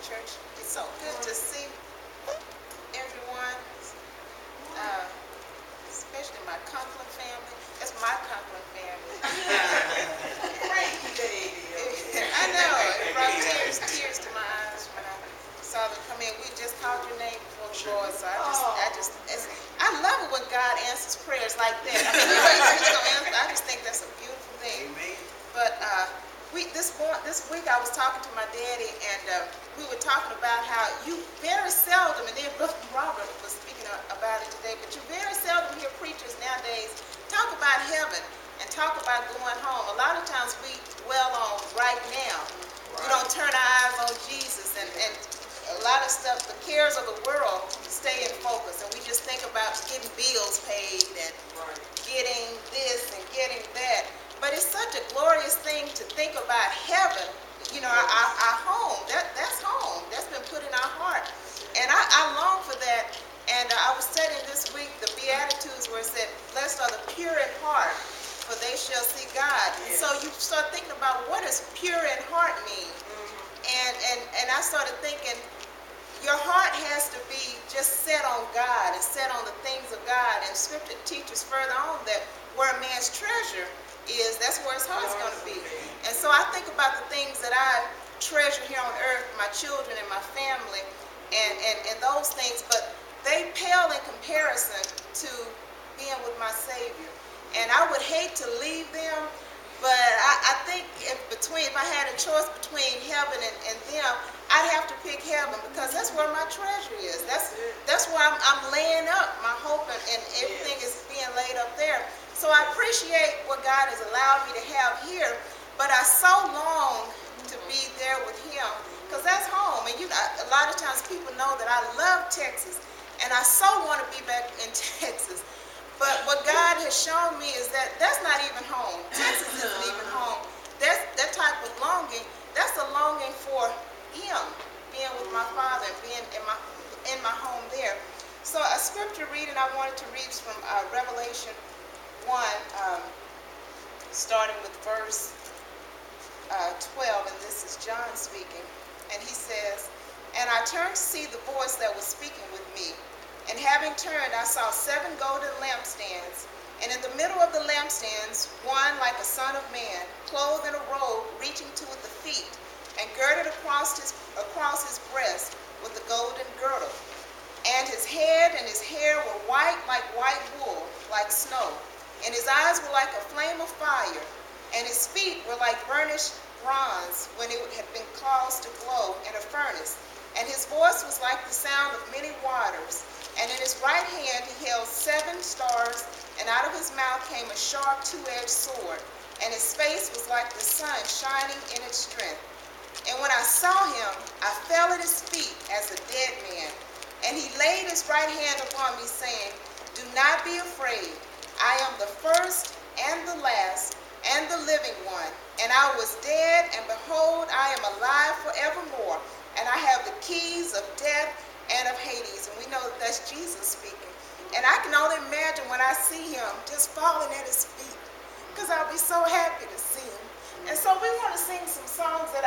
church. It's so good to see everyone, especially my Conklin family. That's my Conklin family. I know, it brought tears to my eyes when I saw them come in. We just called your name before the Lord, so I love it when God answers prayers like that. I mean, I just think that's a beautiful thing. Amen. But this week I was talking to my daddy, and we were talking about how you very seldom, and then Brother Robert was speaking about it today, but you very seldom hear preachers nowadays talk about heaven and talk about going home. A lot of times we dwell on right now. Right. We don't turn our eyes on Jesus, and a lot of stuff, the cares of the world stay in focus, and we just think about getting bills paid and getting this and getting that. But it's such a glorious thing to think about heaven, you know, our home. That's home. That's been put in our heart. And I long for that. And I was studying this week the Beatitudes where it said, blessed are the pure in heart, for they shall see God. And so you start thinking about what does pure in heart mean? And I started thinking, your heart has to be just set on God and set on the things of God. And Scripture teaches further on that where a man's treasure is, that's where his heart's going to be. And so I think about the things that I treasure here on earth, my children and my family, and those things, but they pale in comparison to being with my Savior. And I would hate to leave them, but I think if I had a choice between heaven and them, I'd have to pick heaven, because that's where my treasure is. That's where I'm laying up my hope, and everything is being laid up there. So I appreciate what God has allowed me to have here, but I so long to be there with Him, because that's home. And a lot of times people know that I love Texas, and I so want to be back in Texas. But what God has shown me is that that's not even home. Texas isn't even home. That type of longing, that's a longing for Him, being with my Father, being in my home there. So a scripture reading I wanted to read is from Revelation 1, starting with verse 12, and this is John speaking. And he says, and I turned to see the voice that was speaking with me. And having turned, I saw 7 golden lampstands, and in the middle of the lampstands, one like a son of man, clothed in a robe reaching to the feet, and girded across his breast with a golden girdle. And his head and his hair were white like white wool, like snow. And his eyes were like a flame of fire, and his feet were like burnished bronze when it had been caused to glow in a furnace. And his voice was like the sound of many waters. And in his right hand he held 7 stars, and out of his mouth came a sharp 2-edged sword. And his face was like the sun shining in its strength. And when I saw him, I fell at his feet as a dead man. And he laid his right hand upon me, saying, do not be afraid. I am the first and the last and the living one. And I was dead, and behold, I am alive forevermore. And I have the keys of death and of Hades. And we know that that's Jesus speaking. And I can only imagine when I see him just falling at his feet, because I'll be so happy to see him. And so we want to sing some songs that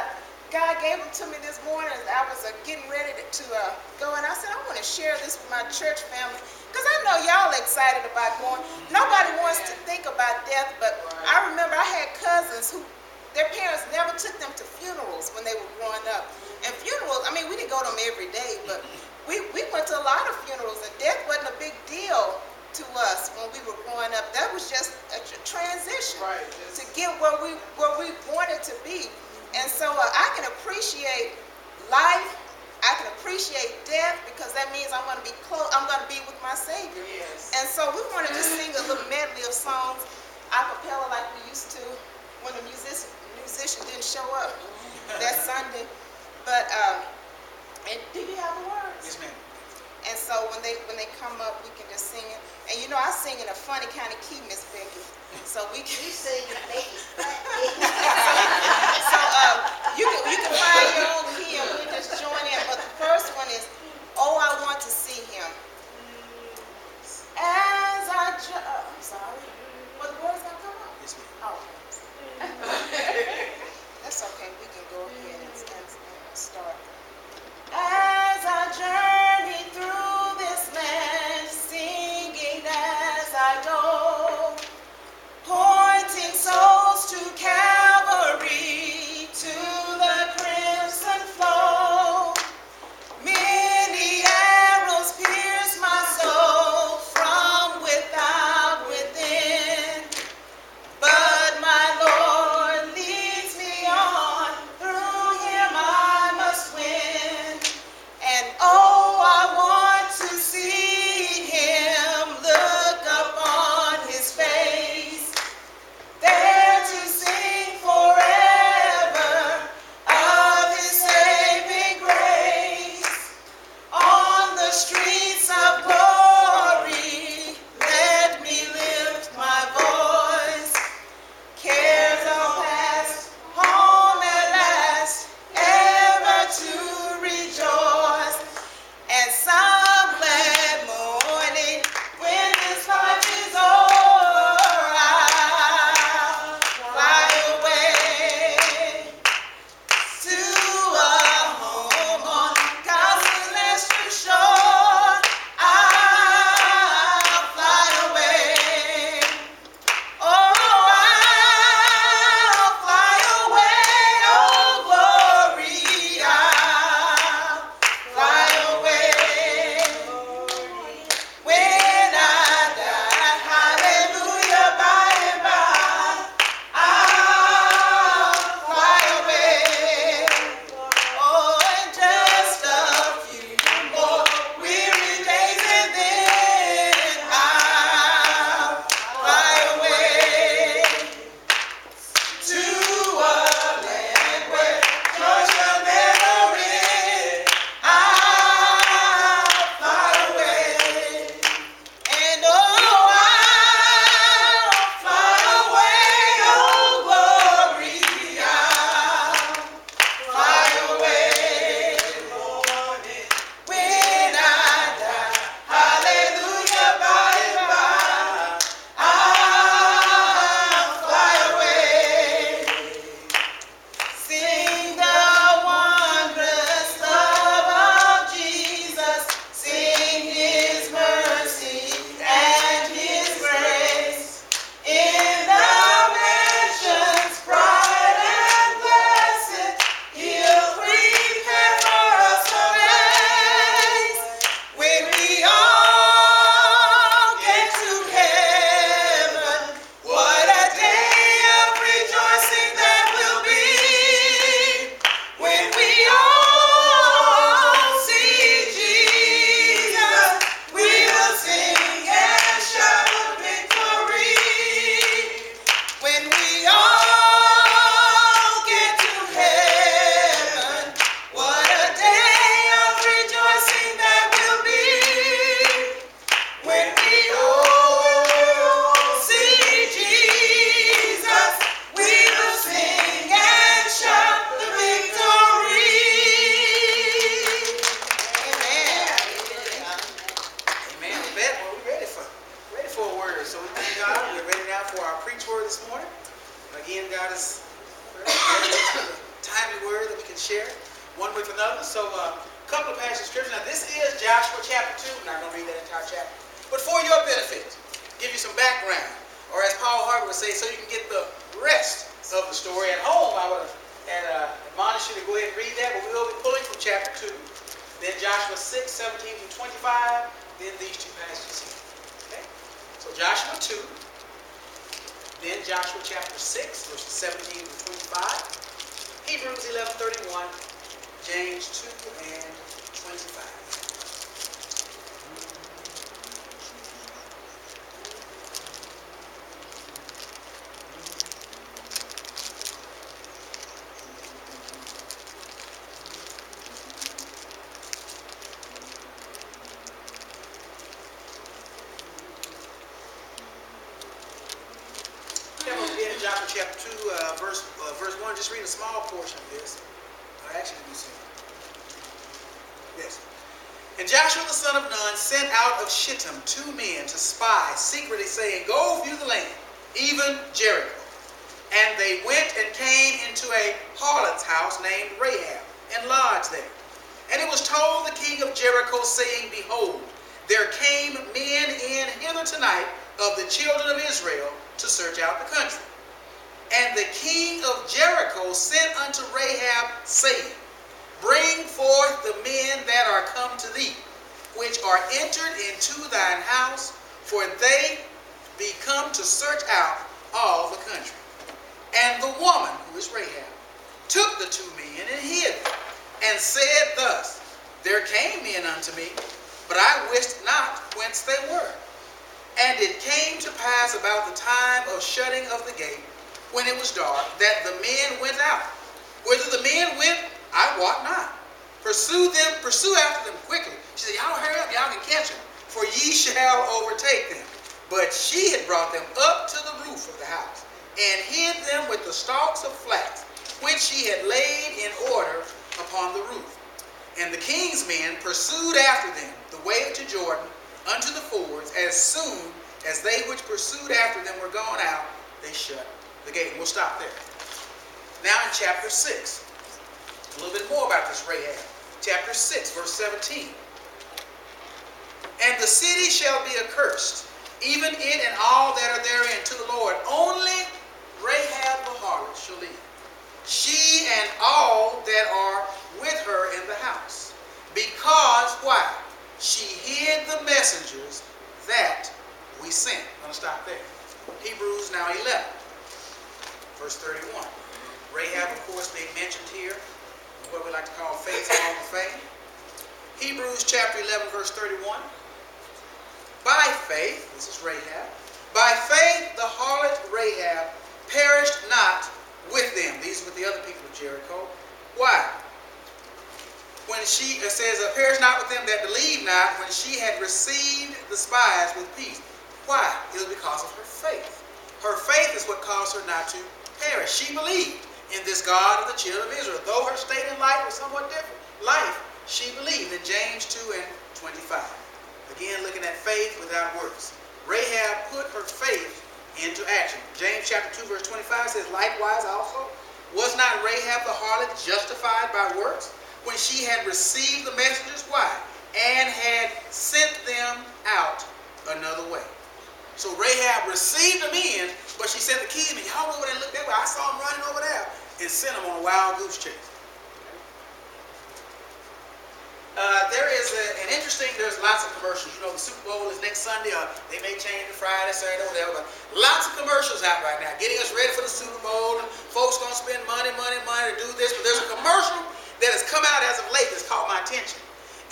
God gave them to me this morning as I was getting ready to go. And I said, I want to share this with my church family, because I know y'all excited about going. Nobody wants to think about death, but I remember I had cousins who their parents never took them to funerals when they were growing up. And funerals, I mean, we didn't go to them every day, but we went to a lot of funerals, and death wasn't a big deal to us when we were growing up. That was just a transition to get where we wanted to be. And so I can appreciate life. I can appreciate death, because that means I'm going to be close. I'm going to be with my Savior. Yes. And so we want to just sing a little medley of songs a cappella like we used to when the musician didn't show up that Sunday. But and do you have the words? Yes, ma'am. And so when they come up, we can just sing it. And you know, I sing in a funny kind of key, Miss Becky. So we can. You sing in baby. So you can find your own key and we just join in. But the first one is, "Oh, I Want to See Him." As I I'm sorry. Well, the words gonna come up. Yes, ma'am. Oh. That's okay. We can go ahead and start. one with another. So a couple of passages of scripture. Now this is Joshua chapter 2. I'm not going to read that entire chapter. But for your benefit, give you some background. Or as Paul Harvey would say, so you can get the rest of the story at home. I would admonish you to go ahead and read that. But we will be pulling from chapter 2. Then Joshua 6, 17 through 25. Then these two passages here. Okay? So Joshua 2. Then Joshua chapter 6, verses 17 through 25. Hebrews 11:31. James 2 and 25. Joshua chapter 2, verse 1. Just read a small portion of this. Actually, let me see. Yes. And Joshua the son of Nun sent out of Shittim 2 men to spy, secretly saying, go view the land, even Jericho. And they went and came into a harlot's house named Rahab, and lodged there. And it was told the king of Jericho, saying, behold, there came men in hither tonight of the children of Israel to search out the country. And the king of Jericho sent unto Rahab, saying, bring forth the men that are come to thee, which are entered into thine house, for they be come to search out all the country. And the woman, who is Rahab, took the 2 men and hid them, and said thus, there came men unto me, but I wist not whence they were. And it came to pass about the time of shutting of the gate, when it was dark, that the men went out. Whither the men went, I wot not. Pursue after them quickly. She said, y'all hurry up, y'all can catch them, for ye shall overtake them. But she had brought them up to the roof of the house, and hid them with the stalks of flax, which she had laid in order upon the roof. And the king's men pursued after them the way to Jordan unto the fords. As soon as they which pursued after them were gone out, they shut the gate. We'll stop there. Now in chapter 6, a little bit more about this Rahab. Chapter 6, verse 17. And the city shall be accursed, even it and all that are therein, to the Lord. Only Rahab the harlot shall live, she and all that are with her in the house. Because, why? She hid the messengers that we sent. I'm going to stop there. Hebrews now 11. Verse 31. Rahab, of course, being mentioned here, what we like to call faith along with faith. Hebrews chapter 11, verse 31. By faith, this is Rahab, by faith the harlot Rahab perished not with them. These were the other people of Jericho. Why? When she, it says, perished not with them that believed not, when she had received the spies with peace. Why? It was because of her faith. Her faith is what caused her not to perish. She believed in this God of the children of Israel. Though her state in life was somewhat different, she believed in James 2 and 25. Again, looking at faith without works. Rahab put her faith into action. James chapter 2 verse 25 says, likewise also, was not Rahab the harlot justified by works when she had received the messengers? Why? And had sent them out another way. So Rahab received them in, but she sent the key to me. Y'all go over there and look that way. I saw them running over there, and sent them on a wild goose chase. There's lots of commercials. You know, the Super Bowl is next Sunday, or they may change it Friday, Saturday, whatever. But lots of commercials out right now, getting us ready for the Super Bowl. And folks gonna spend money to do this. But there's a commercial that has come out as of late that's caught my attention,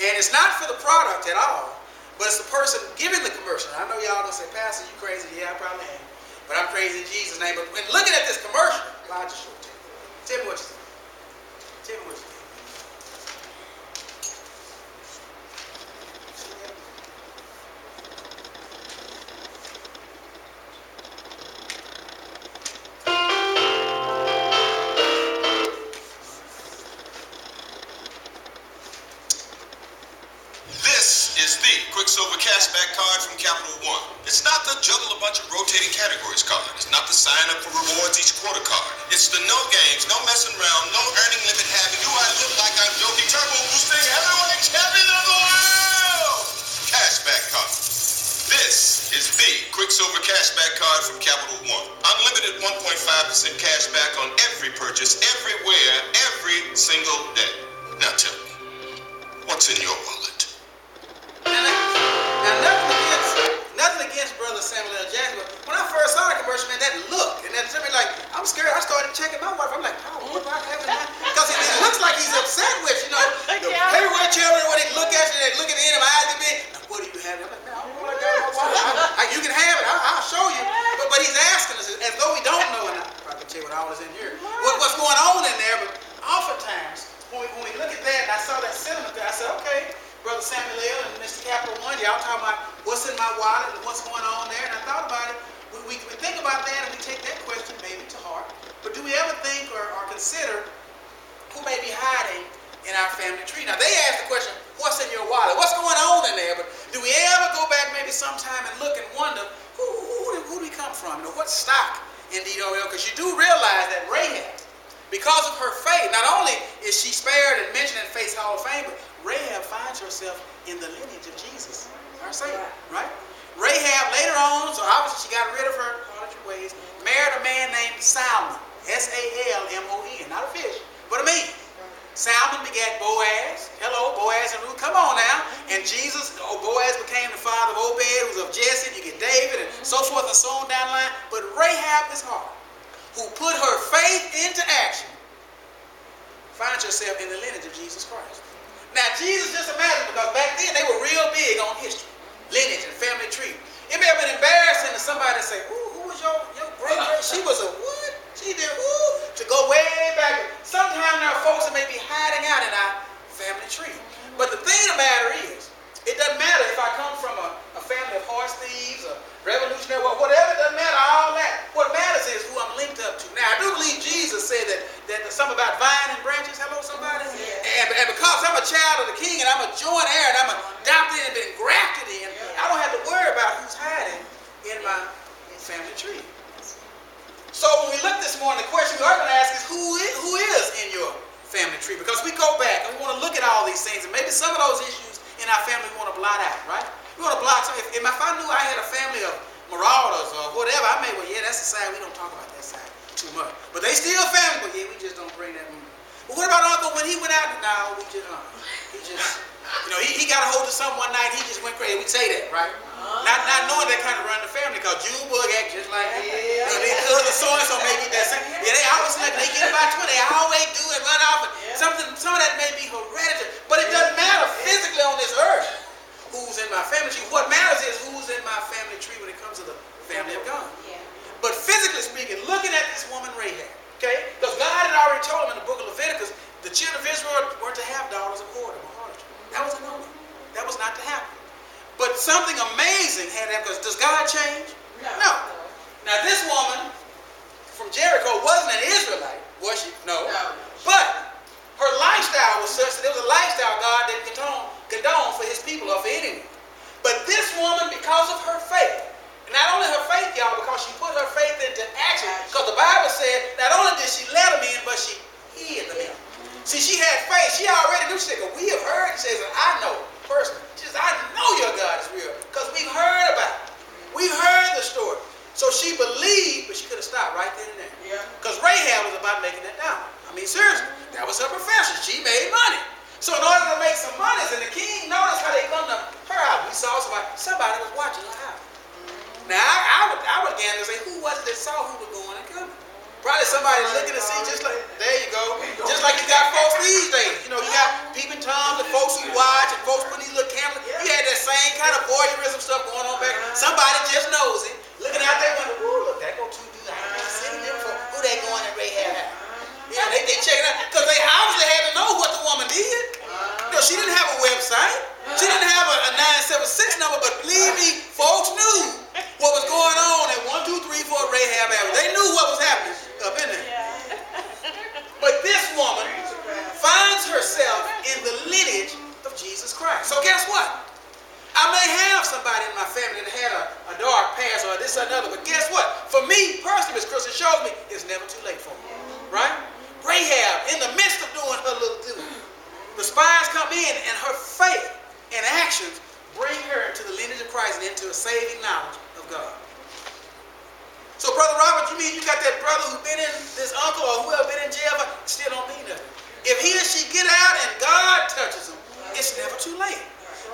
and it's not for the product at all, but it's the person giving the commercial. I know y'all gonna say, Pastor, you crazy? Yeah, I probably am, but I'm crazy in Jesus' name. But when looking at this commercial, I'll just show it to you. Tell me what you think. Tell me what you think. This is the V, Quicksilver cashback card from Capital One. It's not the juggle a bunch of rotating categories card. It's not the sign up for rewards each quarter card. It's the no games, no messing around, no earning limit having. Do I look like I'm joking? Turbo boosting heavyweight champion of the world! Cashback card. This is the Quicksilver cashback card from Capital One. Unlimited 1.5% cashback on every purchase, everywhere, every single day. Now tell me, what's in your wallet? Now nothing against Brother Samuel L. Jackson, but when I first saw the commercial, man, that look, and that me like, I'm scared. I started checking my wife. I'm like, oh, what do I have in mind? Because it looks like he's upset with, the heavyweight champion, when they look at you, they look at the end of my eyes, they be, what do you have? I'm like, man, I don't know what I got in my wallet. You can have it. I'll show you. But he's asking us as though we don't know, and I probably can tell you what all is in here. What's going on in there, but oftentimes, when we look at that, and I saw that sentiment there, I said, okay, Brother Samuel L. and Mr. Capital One, y'all talking about what's in my wallet and what's going on there, and I thought about it. We think about that and we take that question maybe to heart, but do we ever think or consider who may be hiding in our family tree? Now, they ask the question, what's in your wallet? What's going on in there? But do we ever go back maybe sometime and look and wonder, who do we come from? What stock in DOL? Because you do realize that Rahab, because of her faith, not only is she spared and mentioned in Faith's Hall of Fame, but Rahab finds herself in the lineage of Jesus, our Savior, right? Rahab later on, so obviously she got rid of her harlotry ways, married a man named Salmon, S-A-L-M-O-N, not a fish, but a man. Salmon begat Boaz. Hello, Boaz and Ruth, come on now. And Jesus, Boaz became the father of Obed, who was of Jesse. You get David, and so forth and so on down the line. But Rahab is hard, who put her faith into action, finds herself in the lineage of Jesus Christ. Now, Jesus, just imagine, because back then they were real big on history, lineage and family tree. It may have been embarrassing to somebody to say, ooh, who was your great? She was a what? She did, ooh, to go way back. Sometimes there are folks that may be hiding out in our family tree. But the thing of the matter is, it doesn't matter if I come from a family of horse thieves, or revolutionary, whatever, it doesn't matter, all that. What matters is who I'm linked up to. Now, I do believe Jesus said that something about vine and branches. Hello, somebody? Yeah. And because I'm a child of the King, and I'm a joint heir, and I'm adopted and been grafted in, I don't have to worry about who's hiding in my family tree. So when we look this morning, the question we are going to ask is, who is in your family tree? Because we go back and we want to look at all these things, and maybe some of those issues in our family we want to blot out, right? We want to blot. So if I knew I had a family of marauders or whatever, I may, well, yeah, that's the side, we don't talk about that side too much. But they still family, but yeah, we just don't bring that movement. But what about Uncle when he went out? No, he just, he got a hold of something one night, he just went crazy. We say that, right? Not knowing that kind of run the family, because Junebug act just like that. And then cousin so-and-so may get that same. Yeah, they always like, they get about 20, they always do it, run off. Some of that may be hereditary, but it doesn't matter physically on this earth who's in my family tree. What matters is who's in my family tree when it comes to the family of God. Yeah. But physically speaking, looking at this woman Rahab, okay? Because God had already told him in the book of Leviticus, the children of Israel were to have daughters of whoredom or harlotry. That was a no-no. That was not to happen. But something amazing had happened, because does God change? No. Now this woman from Jericho wasn't an Israelite, was she? No. But her lifestyle was such that it was a lifestyle God didn't condone for his people or for anyone. But this woman, because of her faith, and not only her faith, y'all, because she put her faith into action, because the Bible said not only did she let them in, but she hid them in. See, she had faith. She already knew. She said, we have heard. She says, I know personally. She says, I know your God is real, because we've heard about it. We've heard the story. So she believed, but she could have stopped right then and there. Yeah. Because Rahab was about making that down. I mean, seriously, that was her profession. She made money. So in order to make some money, and the king noticed how they come to her house. We saw somebody was watching her house. Now, I would again say, who was it that saw who was going and coming? Probably somebody looking to see, just like, there you go. Just like you got folks these days. You got peeping Toms, the folks who watch, and folks put these little cameras. You had that same kind of voyeurism stuff going on back. Somebody just knows it. Looking out there, going, ooh, look, that go two dudes. I ain't never seen them before. Who they going in Rahab house? Yeah, they check it out. Because they obviously had to know what the woman did. She didn't have a website. She didn't have a 976 number, but believe me, folks knew what was going on at 1, 2, 3, 4 Rahab Avenue. They knew what was happening up in there. But this woman finds herself never too late for them. Right? Rahab, in the midst of doing her little duty, the spies come in, and her faith and actions bring her into the lineage of Christ and into a saving knowledge of God. So, Brother Robert, you mean you got that brother who's been in, this uncle or whoever been in jail, but still don't mean nothing. If he or she get out and God touches them, it's never too late.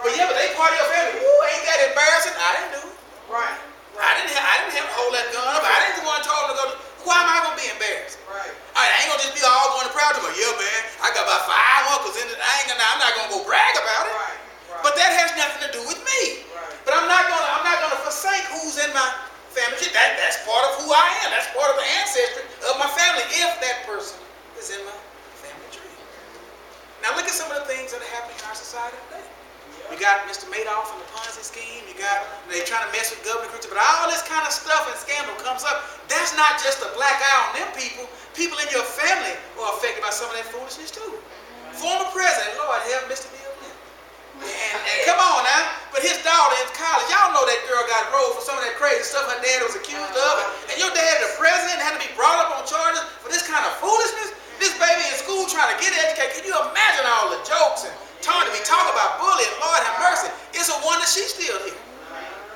But yeah, but they part of your family. Ooh, ain't that embarrassing? I didn't do it. Right. I didn't have to hold that gun up. I didn't the one told him to go. Why am I gonna be embarrassed? Right. I ain't gonna just be all going to proud to me. Yeah, man, I got about 5 uncles in it. I'm not gonna go brag about it. Right. Right. But that has nothing to do with me. Right. But I'm not gonna forsake who's in my family tree. That's part of who I am. That's part of the ancestry of my family. If that person is in my family tree. Now look at some of the things that are happening in our society today. You got Mr. Madoff and the Ponzi scheme. They're trying to mess with government, but all this kind of stuff and scandal comes up. That's not just a black eye on them people. People in your family are affected by some of that foolishness too. Former president, Lord help Mr. Bill Clinton. And come on now, but his daughter in college, y'all know that girl got rolled for some of that crazy stuff her dad was accused of. And your dad, the president, had to be brought up on charges for this kind of foolishness. This baby in school trying to get educated. Can you imagine all the jokes and we talk about bullying? Lord have mercy. It's a wonder she's still here.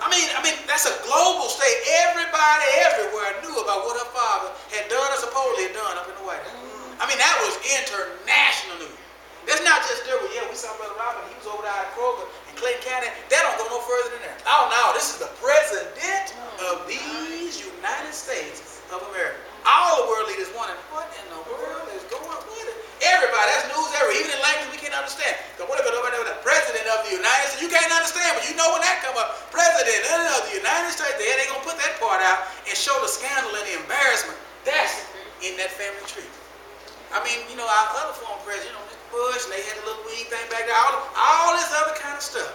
I mean, that's a global state. Everybody everywhere knew about what her father had done or supposedly had done up in the White House. I mean, that was international news. That's not just there. Well, yeah, we saw Brother Robert. He was over there at Kroger in Clayton County. That don't go no further than that. Oh, no. This is the president of these United States of America. All the world leaders wondering, what in the world is going on with it? Everybody, that's news everywhere. Even in language we can't understand. The president of the United States, you can't understand, but you know when that come up. President of the United States, they're going to put that part out and show the scandal and the embarrassment. That's in that family tree. I mean, you know, our other former president, Bush, and they had a little weed thing back there, all this other kind of stuff.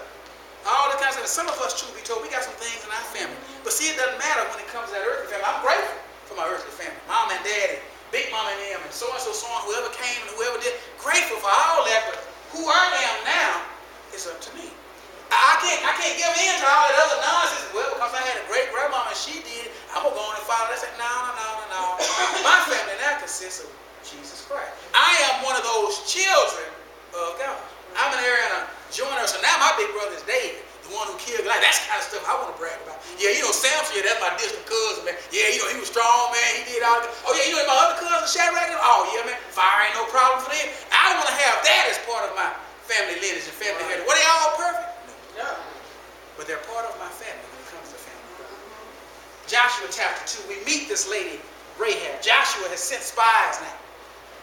All this kind of stuff. Some of us, truth be told, we got some things in our family. But see, it doesn't matter when it comes to that earthly family. I'm grateful for my earthly family. Mom and daddy, big mom and them, and so, whoever came and whoever did. Grateful for all that, but who I am now is up to me. I can't give in to all that other nonsense. Well, because I had a great grandmama and she did, I'm going to go on and follow that. No. My family now consists of Jesus Christ. I am one of those children of God. I'm an Ariana joiner, so now my big brother is David, the one who killed Goliath. That's the kind of stuff I want to brag about. Yeah, you know, Samson, that's my distant cousin, man. Yeah, you know, he was strong, man. He did all that. Oh, yeah, you know, my other cousin, Shadrach. Oh, yeah, man. Fire ain't no problem for them. I want to have that as part of my family lineage and family heritage. Were they all perfect? No. But they're part of my family when it comes to family. Joshua chapter 2, we meet this lady, Rahab. Joshua has sent spies now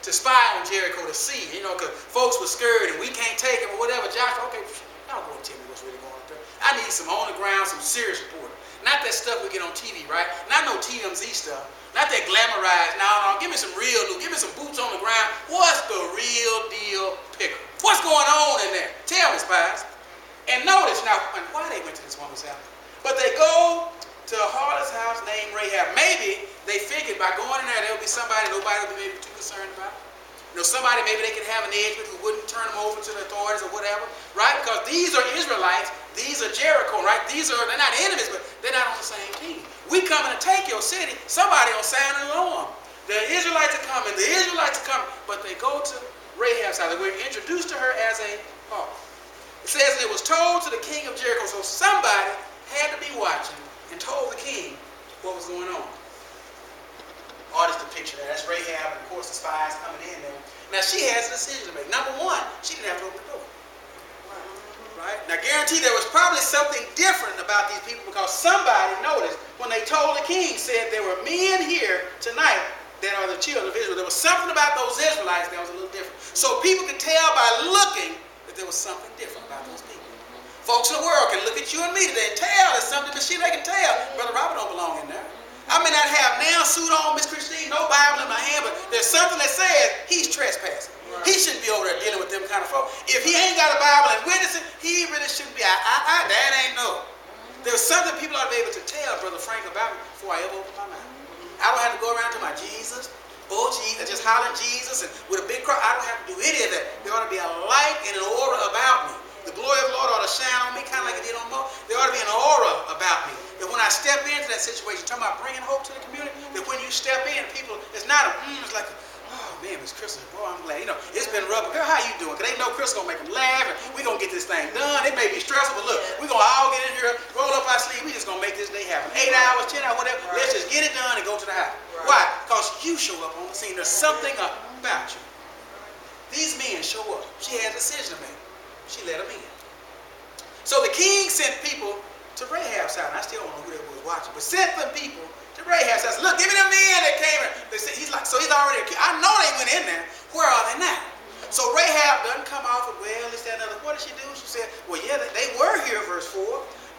to spy on Jericho to see, you know, because folks were scared and we can't take them or whatever. Joshua, okay, y'all go and tell me what's really going on there. I need some on the ground, some serious reporting. Not that stuff we get on TV, right? Not no TMZ stuff. Not that glamorized. No. Give me some real news. Give me some boots on the ground. What's the real deal pickle? What's going on in there? Tell me, spies. And notice now, and why they went to this woman's house. But they go to a harlot's house named Rahab. Maybe they figured by going in there, there would be somebody nobody would be maybe too concerned about. You know, somebody maybe they could have an edge with who wouldn't turn them over to the authorities or whatever, right? Because these are Israelites, these are Jericho, right? They're not enemies, but they're not on the same team. We coming to take your city, somebody will sound an alarm. The Israelites are coming, but they go to Rahab's house. We're introduced to her as a harlot. It says it was told to the king of Jericho, so somebody had to be watching and told the king what was going on. Artist depiction there. That's Rahab, and of course the spies coming in there. Now she has a decision to make. Number one, she didn't have to open the door. Right? Now guarantee there was probably something different about these people because somebody noticed when they told the king, said there were men here tonight that are the children of Israel. There was something about those Israelites that was a little different. So people could tell by looking that there was something different about those people. Folks in the world can look at you and me today and tell there's something that they can tell. Brother Robert don't belong in there. I may not have now suit on, Miss Christine, no Bible in my hand, but there's something that says he's trespassing. Right. He shouldn't be over there dealing with them kind of folk. If he ain't got a Bible and witnessing, he really shouldn't be. That ain't no. There's something people ought to be able to tell Brother Frank about me before I ever open my mouth. I don't have to go around to my Jesus, oh Jesus, just hollering Jesus and with a big cross. I don't have to do any of that. There ought to be a light and an aura about me. The glory of the Lord ought to shine on me, kind of like it did on Moses. There ought to be an aura about me. If But when I step into that situation, talking about bringing hope to the community, that when you step in, people, it's not a, it's like, oh man, Miss Crystal, boy, I'm glad. You know, it's been rough. Girl, how you doing? Because they know Crystal going to make them laugh, and we're going to get this thing done. It may be stressful, but look, we're going to all get in here, roll up our sleeve. We just going to make this day happen. 8 hours, 10 hours, whatever. Let's just get it done and go to the house. Why? Because you show up on the scene. There's something about you. These men show up. She had a decision to make. She let them in. So the king sent people to Rahab's house. I still don't know who they was watching, but sent them people to Rahab's house. Look, give me them men that came in. They said, he's already, I know they went in there. Where are they now? So Rahab doesn't come off with, well, is that another? What did she do? She said, well, yeah, they were here, verse 4,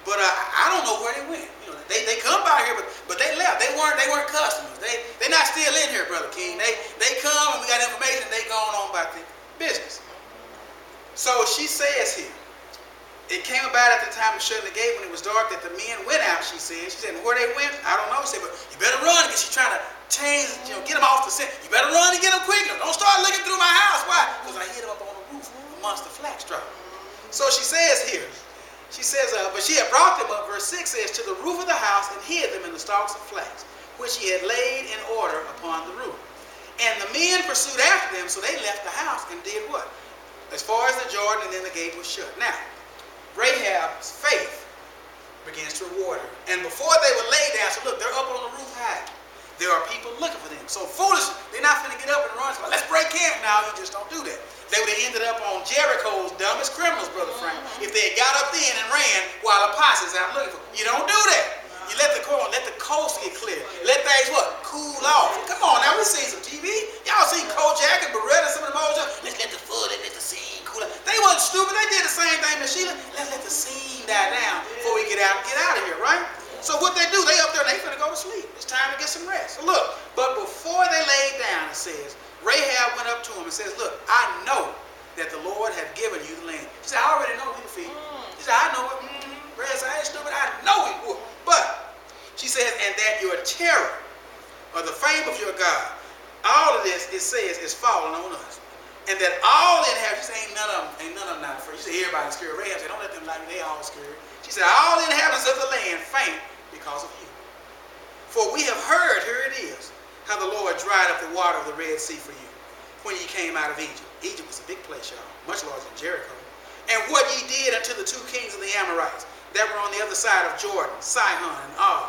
but I don't know where they went. You know, they come by here, but they left. They weren't customers. They're not still in here, Brother King. They come and we got information. They going on about the business. So she says here, it came about at the time of shutting the gate when it was dark that the men went out, she said. She said, where they went, I don't know. She said, but you better run because she's trying to change, get them off the scent. You better run and get them quicker. Don't start looking through my house. Why? Because I hid them up on the roof amongst the flax drop. So she says here, she says, but she had brought them up, verse 6 says, to the roof of the house and hid them in the stalks of flax, which she had laid in order upon the roof. And the men pursued after them, so they left the house and did what? As far as the Jordan, and then the gate was shut. Now, Rahab's faith begins to reward her. And before they were laid down, so look, they're up on the roof high. There are people looking for them. So foolish, they're not going to get up and run. So let's break camp now. You just don't do that. They would have ended up on Jericho's dumbest criminals, Brother Frank, if they had got up then and ran while the posse's out looking for them. You don't do that. You let the coast get clear. Let things what? Cool off. Come on now, we seen some TV. Y'all seen Kojak and Beretta, some of them old stuff. Let's let the foot, let the scene cool off. They wasn't stupid. They did the same thing, Miss Sheila. Let's let the scene die down before we get out of here, right? So what they do, they up there and they finna go to sleep. It's time to get some rest. So look, but before they laid down, it says, Rahab went up to him and says, look, I know that the Lord had given you the land. She said, I already know who to feed. She said, I know it. Rest, I ain't stupid. I know it would. But she says, and that your terror or the fame of your God, all of this, it says, is falling on us. And that all in have, she said, ain't none of them not afraid. She said, everybody's scared. Rahab said, don't let them like me, they all scared. She said, all inhabitants of the land faint because of you. For we have heard, here it is, how the Lord dried up the water of the Red Sea for you when ye came out of Egypt. Egypt was a big place, y'all, much larger than Jericho. And what ye did unto the two kings of the Amorites that were on the other side of Jordan, Sihon and Og,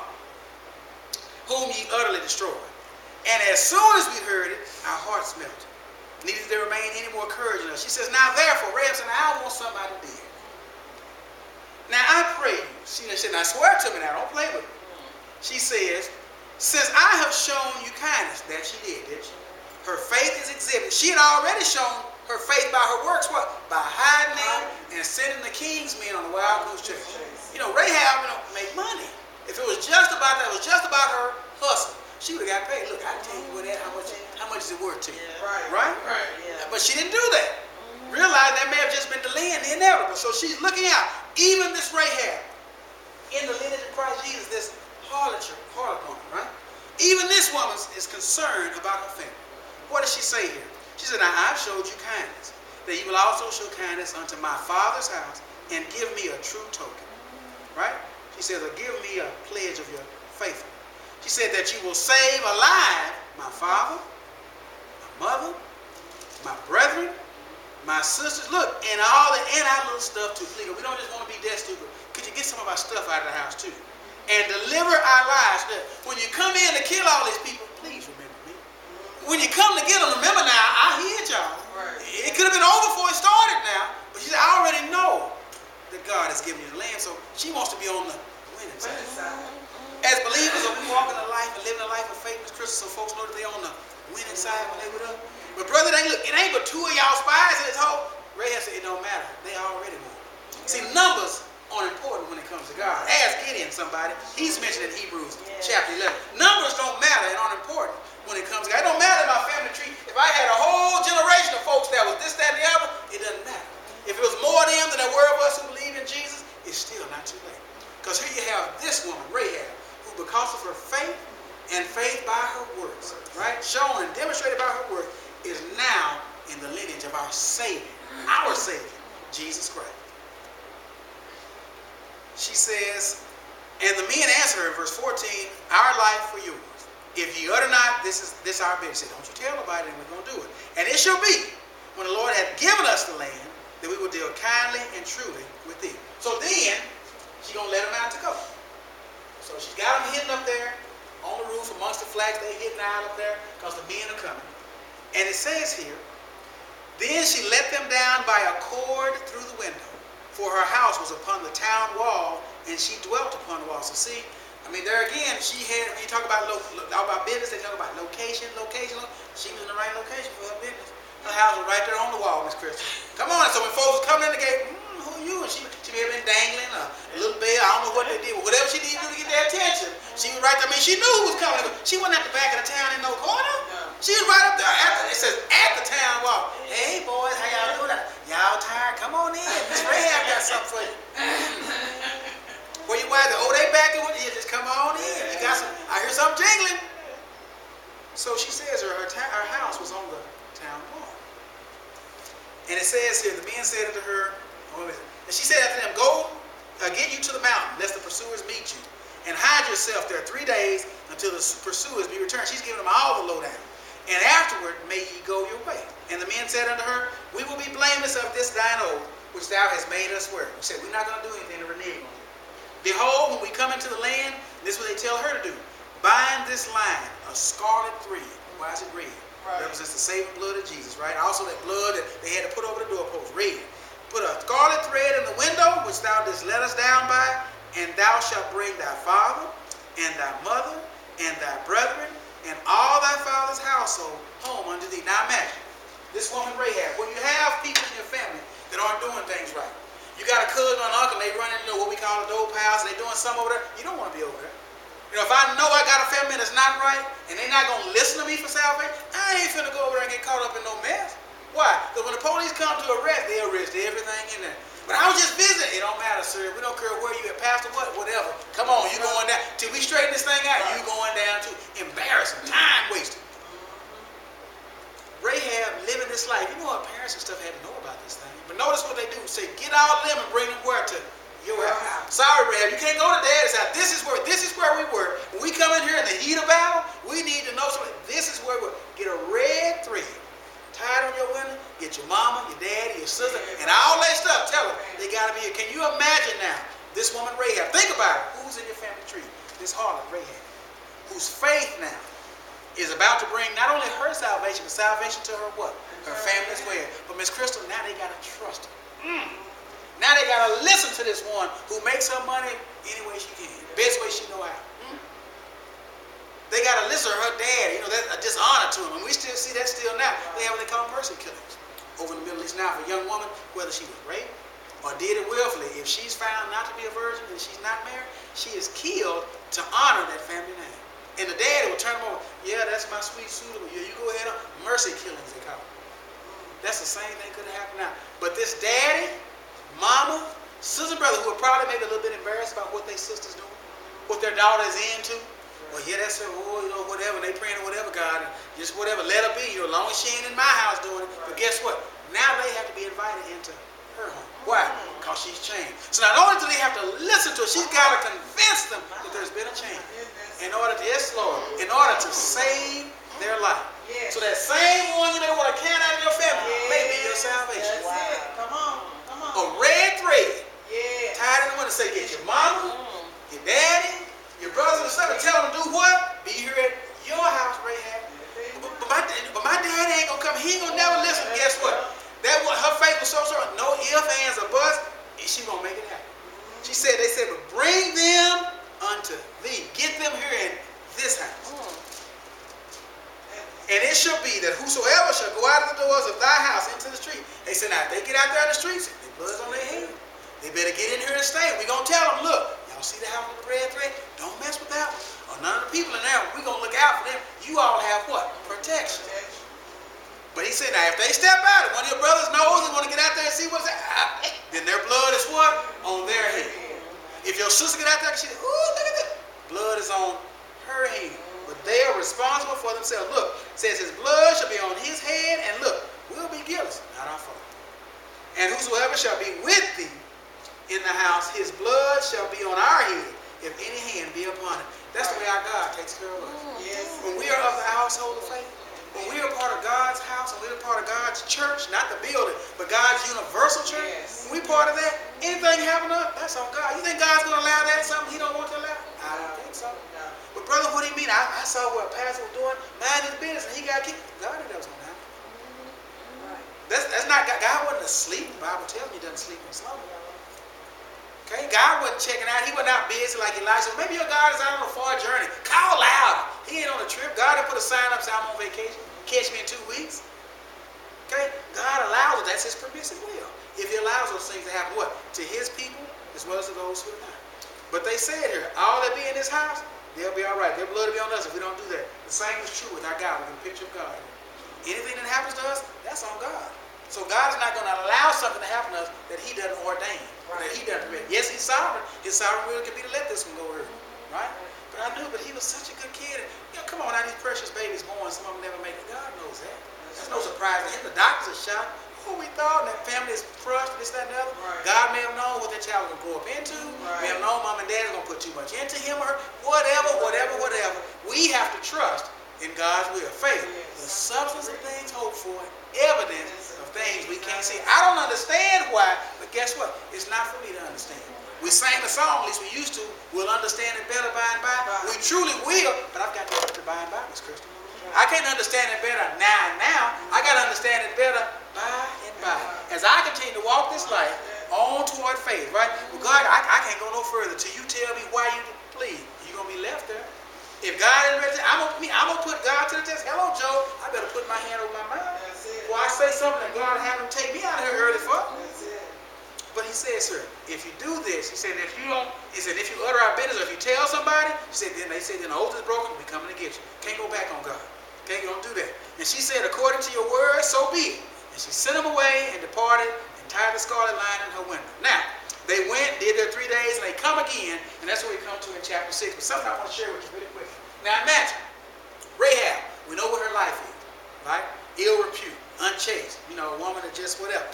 whom ye utterly destroyed. And as soon as we heard it, our hearts melted. Neither did there remain any more courage in us. She says, now therefore, Rahab said, I want somebody dead. Now I pray you. She said, now swear to me now, don't play with me. She says, since I have shown you kindness, that she did she? Her faith is exhibited. She had already shown her faith by her works, what? By hiding them and sending the king's men on the wild goose chase. You know, Rahab, make money. If it was just about that, it was just about her hustle, she would have got paid. Look, I tell you what, how much is it worth to you? Yeah. Right? Yeah. But she didn't do that. Realized that may have just been delaying the inevitable. So she's looking out. Even this Rahab, in the lineage of Christ Jesus, this harlotry, right? Even this woman is concerned about her family. What does she say here? She said, now I've showed you kindness, that you will also show kindness unto my father's house and give me a true token. Right? She says, give me a pledge of your faithfulness. She said that you will save alive my father, my mother, my brethren, my sisters. Look, and all the our little stuff too. Please, we don't just want to be destitute. Could you get some of our stuff out of the house too? And deliver our lives. When you come in to kill all these people, please remember me. When you come to get them, remember now, I hid y'all. Right. It could have been over before it started now. But she said, I already know that God has given you the land. So she wants to be on the winning side. As believers, are we walking a life and living a life of faith, Miss Crystal, so folks know that they're on the winning side when they were up? But brother, it ain't but 2 of y'all spies in this whole. Rahab said, it don't matter. They already won. See, numbers aren't important when it comes to God. Ask Gideon, somebody. He's mentioned in Hebrews chapter 11. Numbers don't matter and aren't important when it comes to God. It don't matter in my family tree. If I had a whole generation of folks that was this, that, and the other, it doesn't matter. If it was more of them than there were of us who believe in Jesus, it's still not too late. Because here you have this woman, Rahab, who because of her faith and faith by her works, right, shown and demonstrated by her work, is now in the lineage of our Savior, Jesus Christ. She says, And the men answered her in verse 14, our life for yours. If ye utter not, this our business. Don't you tell nobody, and we're going to do it. And it shall be, when the Lord hath given us the land, that we will deal kindly and truly with thee. So then, she's going to let them out to go. So she's got them hidden up there on the roof amongst the flags. They hidden out up there because the men are coming. And it says here, then she let them down by a cord through the window, for her house was upon the town wall, and she dwelt upon the wall. So see, I mean, there again, she had, when you talk about business, they talk about location. She was in the right location for her business. Her house was right there on the wall, Miss Crystal. Come on, so when folks was coming in the gate, who are you? And she may have been dangling a little bell. I don't know what they did, but whatever she needed to do to get their attention, she was right there. I mean, she knew who was coming. She wasn't at the back of the town in no corner. She was right up there. It says at the town wall. Hey boys, how y'all doing? Y'all tired? Come on in. Miss Rahab got something for you. Where you at? Oh, they back there with you. Just come on in. You got some. I hear something jingling. So she says her house was on the town wall. And it says here, the men said unto her, and she said unto them, go, get you to the mountain, lest the pursuers meet you, and hide yourself there 3 days until the pursuers be returned. She's giving them all the lowdown. And afterward may ye go your way. And the men said unto her, we will be blameless of this thine oath, which thou hast made us swear. We said, we're not going to do anything to renege on it. Behold, when we come into the land, this is what they tell her to do. Bind this line of scarlet thread. Why is it red? Right. Represents the saving blood of Jesus, right? Also that blood that they had to put over the doorpost, red. Put a scarlet thread in the window, which thou didst let us down by, and thou shalt bring thy father, and thy mother, and thy brethren, and all thy father's household home unto thee. Now imagine, this woman Rahab, when you have people in your family that aren't doing things right, you got a cousin or an uncle, they running, what we call a dope house, and they doing something over there, you don't want to be over there. You know, if I know I got a family that's not right, and they're not going to listen to me for salvation, I ain't finna go over there and get caught up in no mess. Why? Because when the police come to arrest, they arrest everything in there. But I was just visiting. It don't matter, sir. We don't care where you at, pastor, whatever. Come on, you going down. Till we straighten this thing out, you going down too. Embarrassing, time wasted. Rahab living this life. You know, her parents and stuff had to know about this thing. But notice what they do. Say, get all of them and bring them where to? Your house. Sorry, Rahab, you can't go to daddy's house. This is where we were. When we come in here in the heat of battle, we need to know something. This is where we were. Get a red thread tied on your window. Get your mama, your daddy, your sister, and all that stuff. Tell them they got to be here. Can you imagine now this woman Rahab? Think about it. Who's in your family tree? This harlot Rahab, whose faith now is about to bring not only her salvation, but salvation to her what? Her family as well. But Miss Crystal, now they got to trust her. Now they got to listen to this one who makes her money any way she can. Best way she know how. They got to listen to her dad. You know, that's a dishonor to him. And we still see that still now. They have what they call mercy killings over in the Middle East now for a young woman, whether she was raped or did it willfully. If she's found not to be a virgin and she's not married, she is killed to honor that family name. And the daddy will turn them over. Yeah, that's my sweet suitable. Yeah, you go ahead on. Mercy killings, they call it. That's the same thing could have happened now. But this daddy, mama, sister, brother, who are probably maybe a little bit embarrassed about what their sister's doing, what their daughter is into. Well, yeah, that's her, whatever, they praying or whatever, God, just whatever, let her be, as long as she ain't in my house doing it. But guess what? Now they have to be invited into her home. Why? Because she's changed. So not only do they have to listen to her, she's got to convince them that there's been a change. In order to, yes, Lord, in order to save their life. So that same one you may want to count out of your family may be your salvation. Come on. A red thread tied in the window. Say, get your mama, your daddy, your brothers and sisters. Tell them to do what? Be here at your house, Rahab. But my daddy ain't gonna come. He ain't gonna never listen. Guess what? Her faith was so strong. No ifs, ands, or buts. And she gonna make it happen. She said, they said, but bring them unto thee. Get them here in this house. And it shall be that whosoever shall go out of the doors of thy house into the street. They said, now if they get out there in the streets, their blood's on their head. They better get in here and stay. We're going to tell them, look, y'all see the house with the red thread? Don't mess with that one. Or none of the people in there, we're going to look out for them. You all have what? Protection. But he said, now if they step out, if one of your brothers knows they want to get out there and see what's that, then their blood is what? On their head. If your sister get out there and she says, ooh, look at that. Blood is on her head. But they are responsible for themselves. Look, it says his blood shall be on his head, and look, we'll be guilty, not our fault. And whosoever shall be with thee in the house, his blood shall be on our head. if any hand be upon it. That's the way our God takes care of us. Yes. When we are of the household of faith, when we are part of God's house, and we're part of God's church, not the building, but God's universal church, Yes. when we're part of that, anything happen to us, that's on God. You think God's going to allow that, something he don't want to allow? I don't think so. No. But brother, what do you mean? I saw what a pastor was doing, mind his business, and he got kicked. God knew that was going to happen. Right. That's not, God wasn't asleep. The Bible tells me he doesn't sleep in slumber. Okay, God wasn't checking out. He wasn't out busy like Elijah. Maybe your God is out on a far journey. Call loud. He ain't on a trip. God didn't put a sign up saying I'm on vacation. Catch me in 2 weeks. Okay, God allows it. That's his permissive will. If he allows those things to happen, what? To his people as well as to those who are not. But they said here, all that be in this house, they'll be all right. Their blood will be on us if we don't do that. The same is true with our God. We can picture of God. Anything that happens to us, that's on God. So God is not going to allow something to happen to us that he doesn't ordain, that he doesn't permit. Yes, he's sovereign. His sovereign will can be to let this one go early, right? But I knew, but he was such a good kid. You know, come on, now these precious babies born, some of them never make it. God knows that. That's no surprise to him. The doctors are shocked. Who we thought that family is crushed, this, that, and the other. Right. God may have known what that child was going to grow up into. Right. May have known mom and dad are going to put too much into him or her. Whatever. We have to trust in God's will. Faith, the substance of things hoped for, evidence of things we can't see. I don't understand why, but guess what? It's not for me to understand. We sang the song, at least we used to. We'll understand it better by and by. We truly will, but I've got to get to by and by, Miss Crystal. I can't understand it better now. I got to understand it better by and by. As I continue to walk this life on toward faith, right? Well, God, I can't go no further till you tell me why you plead. You're going to be left there. If God isn't ready, I'm going to put God to the test. Hello, Joe. I better put my hand over my mouth. Before I say something that God had him take me out of here early for. But he says, sir, if you do this, he said, if you utter our business, or if you tell somebody, then the oath is broken, we coming to get you. Can't go back on God. Okay, you don't do that. And she said, according to your word, so be it. And she sent him away and departed and tied the scarlet line in her window. Now, they went, did their 3 days, and they come again, and that's what we come to in chapter 6. But something I want to share with you really quick. Now imagine, Rahab, we know what her life is, right? Ill repute, unchaste, a woman that just whatever.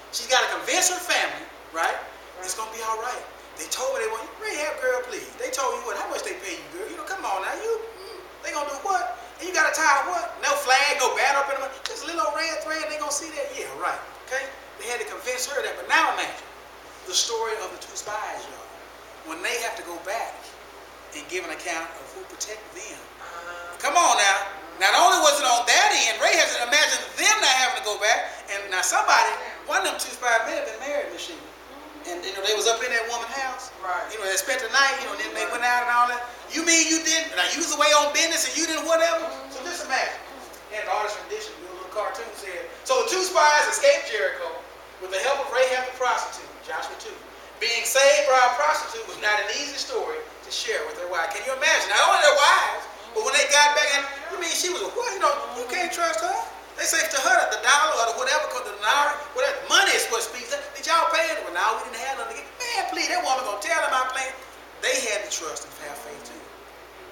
She's got to convince her family, right? It's going to be all right. They told her they want, Rahab, girl, please. They told you what, how much they pay you, girl? Come on now, they going to do what? And you got to tie what? No flag, no banner up in the just a little old red thread, they going to see that? Yeah, right, okay? They had to convince her that, but now imagine the story of the 2 spies, y'all. When they have to go back and give an account of who protected them. Come on now. Not only was it on that end, Rahab said, imagine them not having to go back. And now somebody, one of them 2 spies may have been married, Michelle. And they was up in that woman's house. Right. They spent the night, and then they went out and all that. You mean you didn't? Now you was away on business and you didn't whatever? So just imagine. They had an artist rendition, a little cartoon said. So the 2 spies escaped Jericho with the help of Rahab the prostitute, Joshua 2. Being saved by a prostitute was not an easy story to share with their wives. Can you imagine? Not only their wives, but when they got back, and you mean she was a what? You can't trust her. They say to her the dollar or the whatever, the dinar, whatever, money is what speaks. Did y'all pay it? Well, no, we didn't have nothing to get. Man, please, that woman gonna tell them I'm playing. They had to trust and have faith too,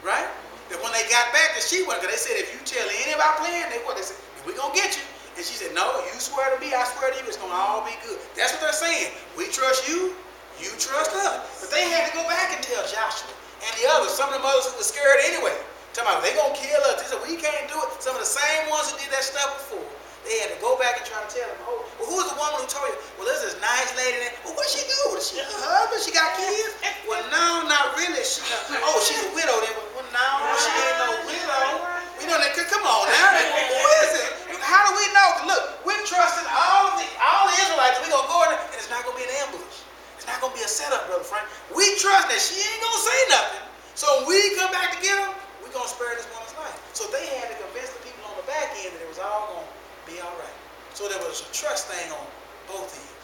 right? That when they got back, that she went, because they said if you tell any of our plan, they said we gonna get you. And she said, no, you swear to me, I swear to you, it's gonna all be good. That's what they're saying. We trust you, you trust us. But they had to go back and tell Joshua and the others, some of them others who were scared anyway. Talking about, they gonna kill us. They said, we can't do it. Some of the same ones who did that stuff before. They had to go back and try to tell them, oh, well, who was the woman who told you? Well, there's this nice lady there. Well, what she do? She her husband? She got kids? Well, no, not really. She's a widow then. Well, no, she ain't no widow. We know that. Come on now. Who is it? How do we know? Look, we're trusting all the Israelites. We're gonna go in there, and it's not gonna be an ambush. It's not gonna be a setup, Brother Frank. We trust that she ain't gonna say nothing. So when we come back to get them, we're gonna spare this woman's life. So they had to convince the people on the back end that it was all gonna be all right. So there was a trust thing on both ends.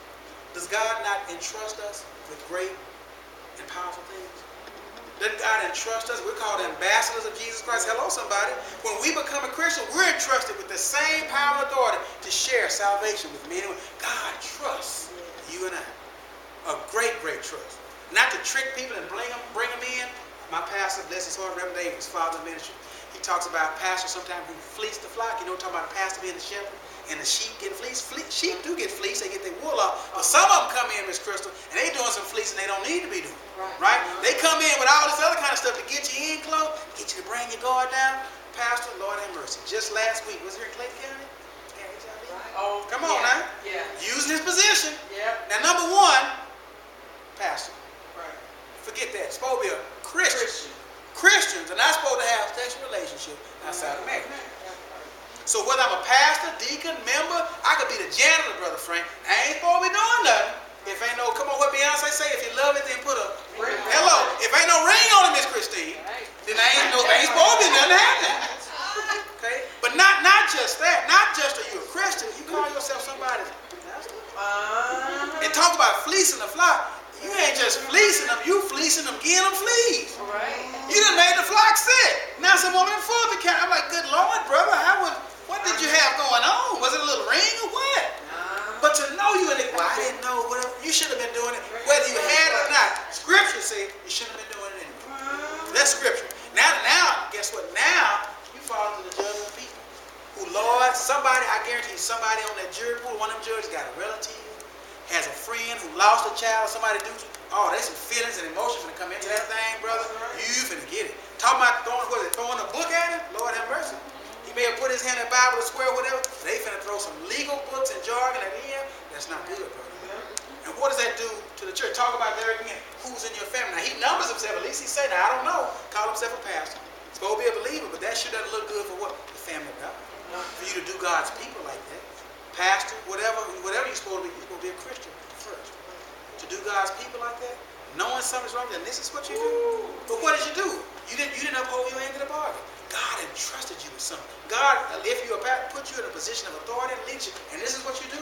Does God not entrust us with great and powerful things? Doesn't God entrust us? We're called ambassadors of Jesus Christ. Hello, somebody. When we become a Christian, we're entrusted with the same power and authority to share salvation with men. God trusts you and I. A great, great trust. Not to trick people and bring them in. My pastor, bless his heart, Reverend Davis, father of ministry, he talks about pastors sometimes who fleece the flock. You know, talking about a pastor being the shepherd and the sheep get fleeced. Sheep do get fleeced. They get their wool off. But some of them come in, Miss Crystal, and they doing some fleecing they don't need to be doing. Right? They come in with all this other kind of stuff to get you in close, get you to bring your guard down. Pastor, Lord have mercy. Just last week, was it here in Clayton County? Oh, come on now. Yeah. Using his position. Yeah. Now, number one, Pastor. Right. Forget that. It's supposed to be a Christian. Christians are not supposed to have sexual relationship outside of marriage. So whether I'm a pastor, deacon, member, I could be the janitor, Brother Frank. I ain't supposed to be doing nothing. If ain't no, come on, what Beyonce say? If you love it, then put a ring. Hello. If ain't no ring on it, Miss Christine, then ain't supposed to be nothing happening. Okay? But not just that. Not just are you a Christian. You call yourself somebody's pastor. And talk about fleecing the flock. You ain't just fleecing them. You fleecing them, getting them fleas. You done made the flock sick. Now some woman in Fulton County. I'm like, good Lord, brother, what did you have going on? Was it a little ring or what? But to know you in it, well, I didn't know. Whatever, you should have been doing it, whether you had it or not. Scripture says you shouldn't have been doing it anyway. That's scripture. Now, guess what? Now you fall into the judgment of people. Who, Lord, somebody, I guarantee you, somebody on that jury pool, one of them judges got a relative, has a friend who lost a child, somebody do. Oh, there's some feelings and emotions gonna come into that thing, brother. You finna get it. Talking about throwing a book at him. Lord have mercy. He may have put his hand in the Bible to swear whatever. They finna throw some legal books and jargon at him. That's not good, brother. And what does that do to the church? Talk about there again. Who's in your family? Now he numbers himself. At least he say, now I don't know. Call himself a pastor. He's supposed to be a believer, but that sure doesn't look good for what? The family of God. For you to do God's people like that. Pastor, whatever you're supposed to be a Christian first. To do God's people like that, knowing something's wrong, then this is what you do. But what did you do? You didn't uphold your end of the bargain. God entrusted you with something. God, if you're a pastor, put you in a position of authority and leadership, and this is what you do.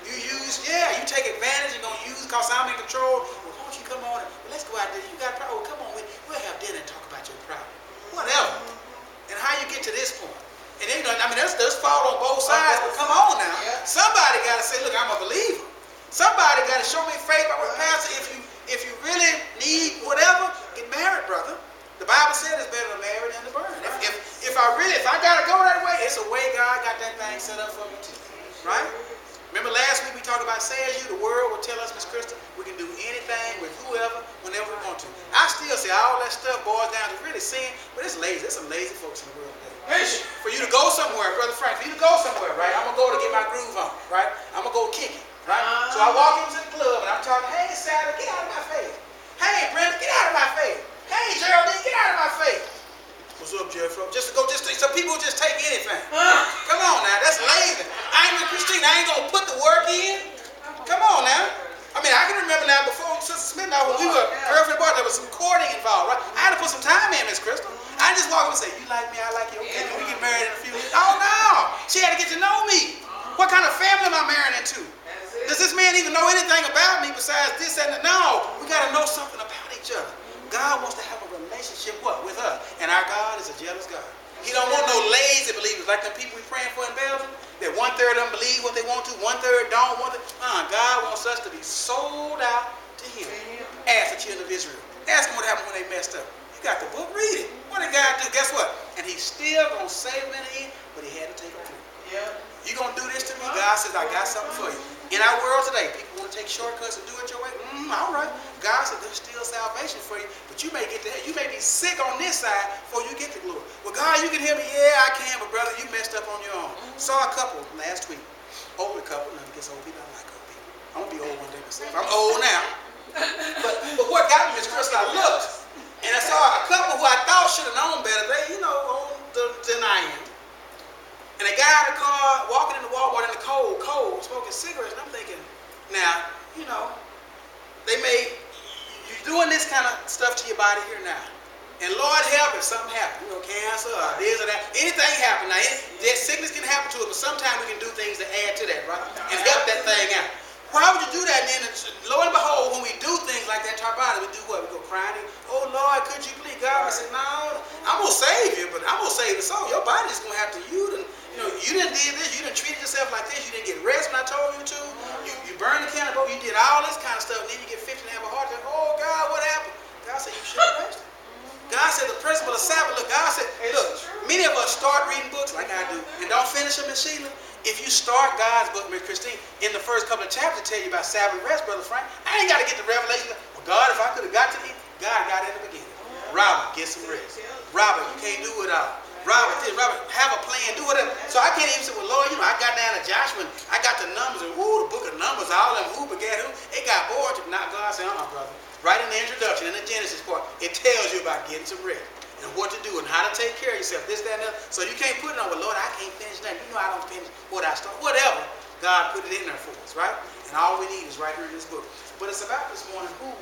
You you take advantage, you're going to use because I'm in control. Well, why don't you come on, let's go out there. You got a problem, come on, we'll have dinner and talk about your problem. Whatever. And how you get to this point. And then, there's fault on both sides, but come on now. Somebody got to say, look, I'm a believer. Somebody got to show me faith. I'm a pastor. If you really need whatever, get married, brother. The Bible said it's better to marry than to burn. If I gotta go that way, it's a way God got that thing set up for me too. Right? Remember last week we talked about the world will tell us, Miss Krista, we can do anything with whoever, whenever we want to. I still say all that stuff boils down to really sin, but it's lazy. There's some lazy folks in the world today. For you to go somewhere, Brother Frank, for you to go somewhere, right? I'm gonna go to get my groove on, right? I'm gonna go kick it, right? So I walk into the club and I'm talking, hey Sally, get out of my face. Hey Brenda, get out of my face. Hey Geraldine, get out of my face. What's up, Jeffro? So people just take anything. Come on now, that's lazy. I ain't with Christine, I ain't gonna put the work in. Come on now. I can remember now before Sister Smith and I, when we were girlfriend and boy, there was some courting involved, right? I had to put some time in, Miss Crystal. I didn't just walk up and say, you like me, I like you, okay, we get married in a few years. Oh no, she had to get to know me. What kind of family am I married into? Does this man even know anything about me besides this and that? No, we gotta know something about each other. God wants to have a relationship, with us. And our God is a jealous God. He don't want no lazy believers like the people we praying for in Belgium. That 1/3 of them believe what they want to, 1/3 don't want to. God wants us to be sold out to Him. Ask the children of Israel. Ask them what happened when they messed up. You got the book, read it. What did God do? Guess what? And He's still going to save them in the end, but He had to take them through. You going to do this to me? God says, I got something for you. In our world today, people want to take shortcuts and do it your way. All right. God said there's still salvation for you, but you may be sick on this side before you get to glory. Well, God, you can hear me. Yeah, I can, but brother, you messed up on your own. Saw a couple last week. Older couple. Now, I guess old people, I like old people. I'm going to be old one day myself. I'm old now. But what got me, Miss Crystal, I looked, and I saw a couple who I thought should have known better. They, older than I am. And a guy in the car walking in the Walmart in the cold, smoking cigarettes. And I'm thinking, now, you're doing this kind of stuff to your body here now. And Lord help if something happens, cancer or this or that. Anything happen. Now, sickness can happen to it, but sometimes we can do things to add to that, right? And help that thing out. Why would you do that? And then, lo and behold, when we do things like that to our body, we do what? We go crying. Oh, Lord, could you please? God will say, no, I'm going to save you, but I'm going to save the soul. Your body's going to have to you didn't did this, you didn't treat yourself like this, you didn't get rest when I told you to, you burned the candle, you did all this kind of stuff, and then you get 50 and have a heart attack. Oh God, what happened? God said, you should have rested. God said the principle of Sabbath, look, God said, hey, look, many of us start reading books like I do, and don't finish them, Miss Sheila, If you start God's book, Miss Christine, in the first couple of chapters tell you about Sabbath rest, Brother Frank, I ain't got to get the revelation. Well, God, if I could have got to it, God got it in the beginning. Robert, get some rest. Robert, you can't do it all. Robert, have a plan, do whatever. So I can't even say, well, Lord, I got down to Joshua, and I got the numbers, and the book of Numbers, all of them, who begat who. It got bored. Not God said, brother. Right in the introduction, in the Genesis part, it tells you about getting some rest and what to do and how to take care of yourself, this, that, and that. So you can't put it on, well, Lord, I can't finish that. I don't finish what I start. Whatever, God put it in there for us, right? And all we need is right here in this book. But it's about this morning who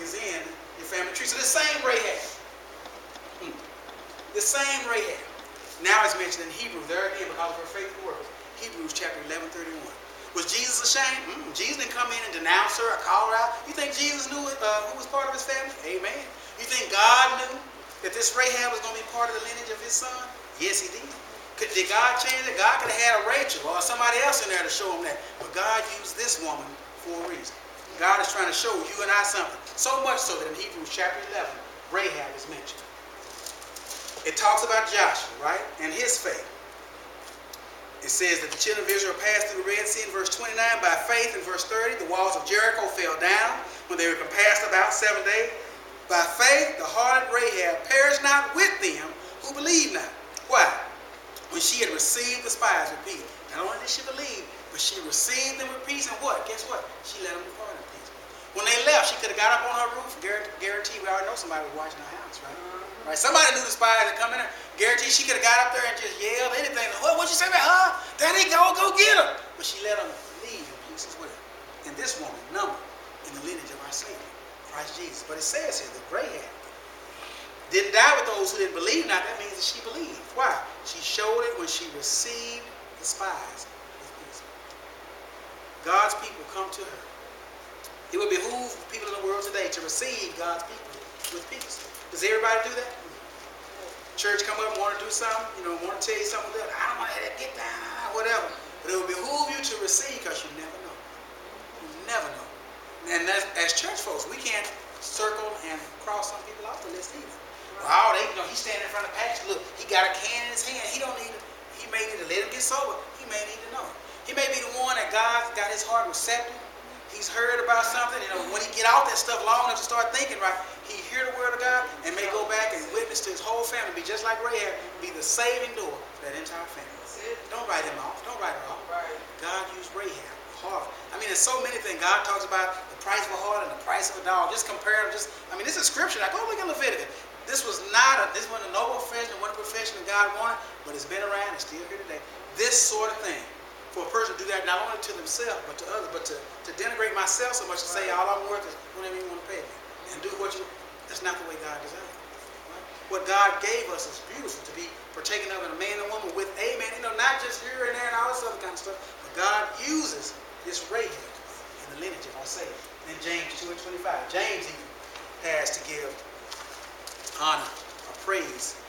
is in your family tree. So the same Rahab. The same Rahab. Now it's mentioned in Hebrews, there again, because of her faithful works. Hebrews chapter 11:31. Was Jesus ashamed? Jesus didn't come in and denounce her or call her out. You think Jesus knew who was part of his family? Amen. You think God knew that this Rahab was going to be part of the lineage of his son? Yes, he did. Did God change it? God could have had a Rachel or somebody else in there to show him that. But God used this woman for a reason. God is trying to show you and I something. So much so that in Hebrews chapter 11, Rahab is mentioned. It talks about Joshua, right? And his faith. It says that the children of Israel passed through the Red Sea in verse 29 by faith. In verse 30, the walls of Jericho fell down when they were compassed about 7 days. By faith, the harlot Rahab perished not with them who believed not. Why? When she had received the spies with peace. Not only did she believe, but she received them with peace. And what? Guess what? She let them depart in peace. When they left, she could have got up on her roof. Guarantee we already know somebody was watching her house, right? Right? Somebody knew the spies had come in there. Guarantee she could have got up there and just yelled anything. What'd you say about her? Daddy, go get her. But she let them leave in peace as well. And this woman, numbered in the lineage of our Savior, Christ Jesus. But it says here that Rahab didn't die with those who didn't believe not. That means that she believed. Why? She showed it when she received the spies with peace. God's people come to her. It would behoove people in the world today to receive God's people with peace. Does everybody do that? Church come up and want to do something, want to tell you something. I don't want to have that get down, whatever. But it will behoove you to receive because you never know. You never know. And as church folks, we can't circle and cross some people off the list either. Wow, he's standing in front of the pastor. Look, he got a can in his hand. He may need to let him get sober. He may need to know. He may be the one that God got his heart receptive. He's heard about something. When he get off that stuff long enough to start thinking right, he hear the word of God and may go back and witness to his whole family. Be just like Rahab, be the saving door for that entire family. Don't write him off. Don't write her off. Right. God used Rahab, heart. There's so many things. God talks about the price of a heart and the price of a dog. Just compare them. This is scripture. Go look at Leviticus. This wasn't a noble profession, one profession that God wanted, but it's been around and still here today. This sort of thing. For a person to do that not only to themselves, but to others, but to denigrate myself so much to say all I'm worth is whatever you want to pay me. And do that's not the way God designed it. Right? What God gave us is beautiful to be partaking of in a man and woman with amen. Not just here and there and all this other kind of stuff, but God uses this Rahab in the lineage of our Savior. In James 2:25, James even has to give honor or praise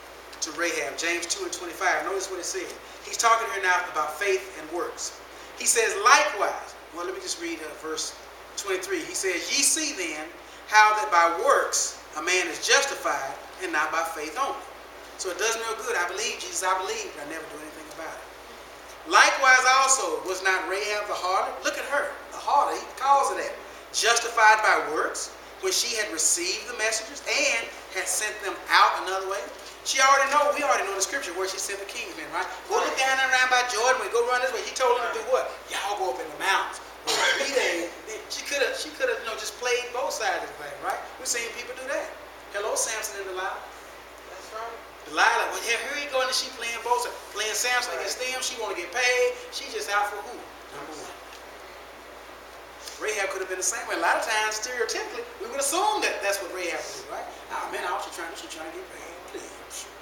to Rahab. James 2:25. Notice what it says. He's talking here now about faith and works. He says, likewise, let me just read verse 23. He says, ye see then how that by works a man is justified and not by faith only. So it does no good. I believe Jesus, I believe, but I never do anything about it. Likewise also was not Rahab the harlot. Look at her, the harlot. He calls her that. Justified by works when she had received the messengers and had sent them out another way. We already know the scripture where she sent the kings in, right? Go look down and around by Jordan. We go run this way. He told them to do what? Y'all go up in the mountains. For 3 days. She could have, just played both sides of the thing, right? We've seen people do that. Hello, Samson and Delilah. That's right. Delilah, well, here he going and she playing both sides. Playing Samson against them. She want to get paid. She just out for who? Number one. Rahab could have been the same way. A lot of times, stereotypically, we would assume that that's what Rahab would do, right? Oh, man, all she's trying to get paid.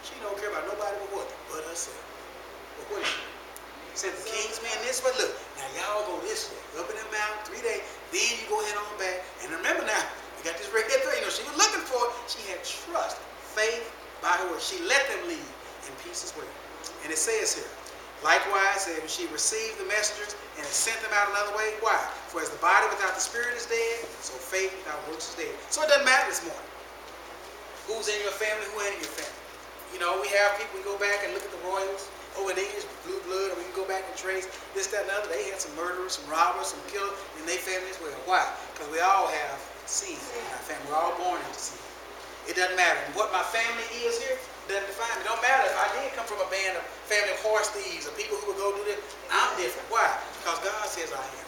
She don't care about nobody but what? But herself. But what is she? Sent the king's men this way. Look, now y'all go this way. Up in the mountain, 3 days. Then you go ahead on back. And remember now, you got this red thing. She was looking for it. She had trust, faith by her word. She let them lead in peace as well. And it says here, likewise, she received the messengers and sent them out another way. Why? For as the body without the spirit is dead, so faith without works is dead. So it doesn't matter this morning who's in your family, who ain't in your family. We have people, we go back and look at the royals, over there, blue blood, and we can go back and trace this, that, and the other. They had some murderers, some robbers, some killers in their family as well. Why? Because we all have sin in our family. We're all born into sin. It doesn't matter. What my family is here doesn't define me. It don't matter if I did come from a family of horse thieves or people who would go do this. I'm different. Why? Because God says I am.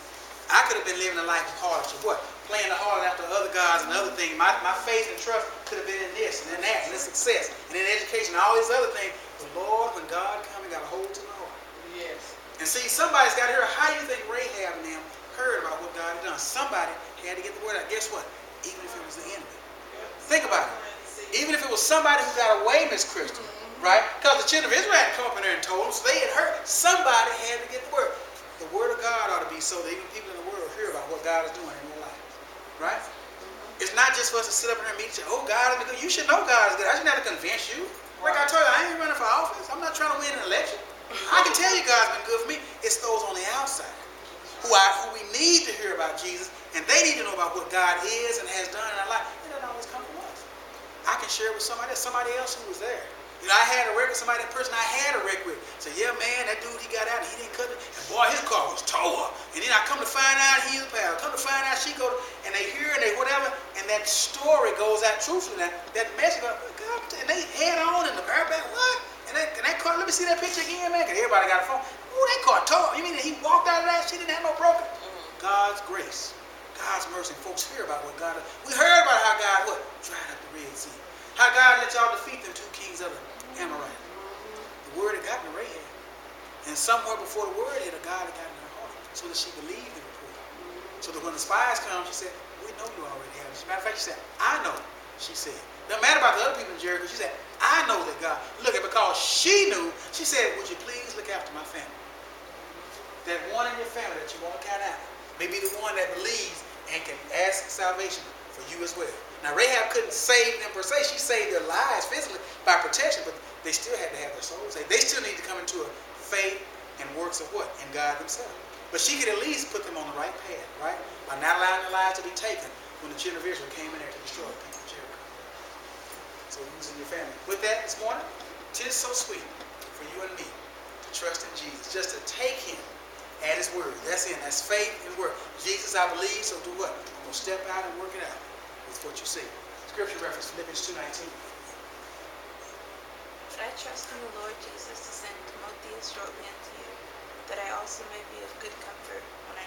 I could have been living a life of harlotry. What? Playing the harlot after other gods and other things. My faith and trust could have been in this and in that and in success and in education and all these other things. But Lord, when God comes, He got a hold to my heart. Yes. And see, somebody's got to hear. How do you think Rahab and them heard about what God had done? Somebody had to get the word out. Guess what? Even if it was the enemy. Think about it. Even if it was somebody who got away, Miss Crystal, right? Because the children of Israel had come up in there and told them, so they had heard. Somebody had to get the word. The word of God ought to be so that even people in the world hear about what God is doing in their life, right? It's not just for us to sit up in here and meet and say, oh, God is good. You should know God is good. I shouldn't have to convince you. Like I told you, I ain't running for office. I'm not trying to win an election. I can tell you God's been good for me. It's those on the outside who we need to hear about Jesus, and they need to know about what God is and has done in our life. It doesn't always come from us. I can share it with somebody else who was there. You know, I had a wreck with somebody, that person I had a wreck with. Say, yeah, man, that dude, he got out and he didn't cut it. And boy, his car was tore up. And then I come to find out he's a pal. Come to find out she goes, and they hear and they whatever, and that story goes out truthfully. That message goes, God, and they head on in the airbag, what? And that car, let me see that picture again, man, because everybody got a phone. Ooh, that car tore up. You mean he walked out of that? She didn't have no broken? God's grace, God's mercy. Folks hear about what God does. We heard about how God, what? Dried up the Red Sea. How God let y'all defeat them two kings of the Amorite. The word had gotten to Rahab. And somewhere before the word hit her, God had gotten her heart so that she believed the report. So that when the spies come, she said, we know you already have it. As a matter of fact, she said, I know, she said. Doesn't matter about the other people in Jericho. She said, I know that God. Look, because she knew, she said, would you please look after my family? That one in your family that you won't count out may be the one that believes and can ask salvation for you as well. Now, Rahab couldn't save them per se. She saved their lives physically by protection, but they still had to have their souls saved. They still need to come into a faith and works of what? In God Himself. But she could at least put them on the right path, right? By not allowing their lives to be taken when the children of Israel came in there to destroy the people of Jericho. So who's in your family? With that this morning, 'tis so sweet for you and me to trust in Jesus, just to take Him at His word. That's it. That's faith and work. Jesus, I believe, so do what? I'm going to step out and work it out. With what you see. Scripture reference, Philippians 2:19. But I trust in the Lord Jesus to send Timotheus shortly unto you, that I also may be of good comfort when I